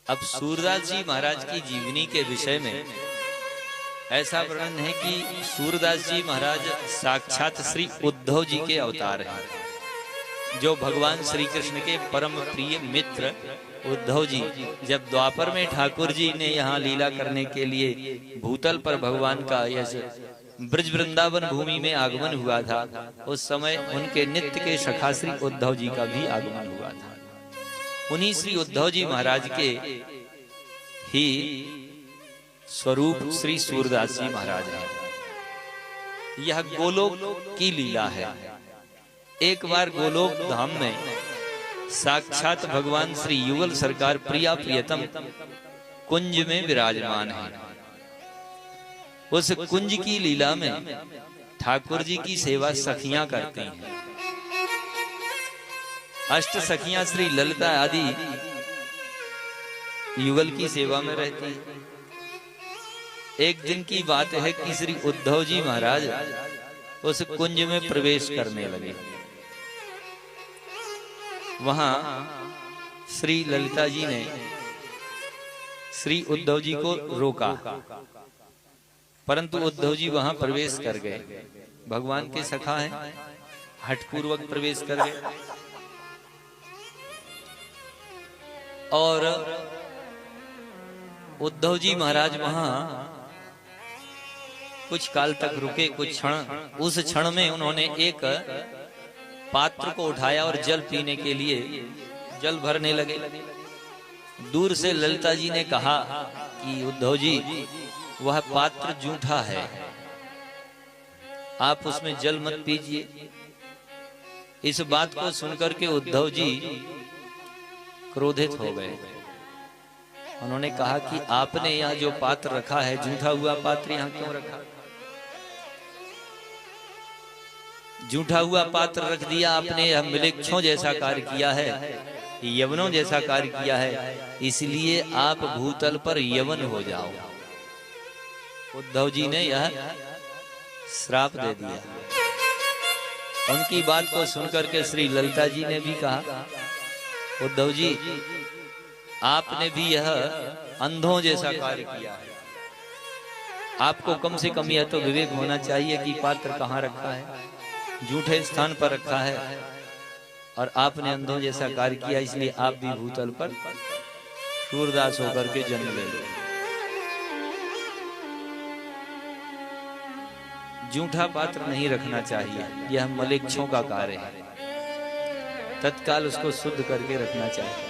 अब सूरदास जी महाराज की जीवनी के विषय में ऐसा वर्णन है कि सूरदास जी महाराज साक्षात श्री उद्धव जी के अवतार हैं, जो भगवान श्री कृष्ण के परम प्रिय मित्र उद्धव जी जब द्वापर में ठाकुर जी ने यहाँ लीला करने के लिए भूतल पर भगवान का यश ब्रज वृंदावन भूमि में आगमन हुआ था, उस समय उनके नित्य के सखा श्री उद्धव जी का भी आगमन हुआ था। उन्हीं श्री उद्धव जी महाराज के ही स्वरूप श्री सूरदास जी महाराज हैं। यह गोलोक की लीला है। एक बार गोलोक धाम में साक्षात भगवान श्री युगल सरकार प्रिया प्रियतम कुंज में विराजमान है। उस कुंज की लीला में ठाकुर जी की सेवा सखियां करती हैं। अष्ट सखियां श्री ललिता आदि युगल की सेवा में रहती है। एक दिन की बात है कि श्री उद्धव जी महाराज उस कुंज में प्रवेश करने लगे। वहां श्री ललिता जी ने श्री उद्धव जी को रोका, परंतु उद्धव जी वहां प्रवेश कर गए। भगवान के सखा हैं, हठपूर्वक प्रवेश कर गए और उद्धव जी महाराज वहां कुछ काल तक रुके, कुछ क्षण। उस क्षण में उन्होंने एक पात्र को उठाया और जल पीने के लिए जल भरने लगे। दूर से ललिता जी ने कहा कि उद्धव जी वह पात्र जूठा है, आप उसमें जल मत पीजिए। इस बात को सुनकर के उद्धव जी क्रोधित हो गए। उन्होंने कहा कि आपने यहाँ जो पात्र रखा है, जूठा हुआ पात्र यहाँ क्यों रखा? जूठा हुआ पात्र रख दिया आपने, यह मृक्षों जैसा कार्य किया है, यवनों जैसा कार्य किया है, इसलिए आप भूतल पर यवन हो जाओ। उद्धव जी ने यह श्राप दे दिया। उनकी बात को सुनकर के श्री ललिता जी ने भी कहा, उद्धव जी आपने भी यह अंधों जैसा कार्य किया है। आपको कम से कम यह तो विवेक होना चाहिए कि पात्र कहाँ रखा है, झूठे स्थान पर रखा है, और आपने अंधों जैसा कार्य किया, इसलिए आप भी भूतल पर सूरदास होकर के जन्म ले लो। जूठा पात्र नहीं रखना चाहिए, यह मलेच्छों का कार्य है। तत्काल उसको शुद्ध करके रखना चाहिए।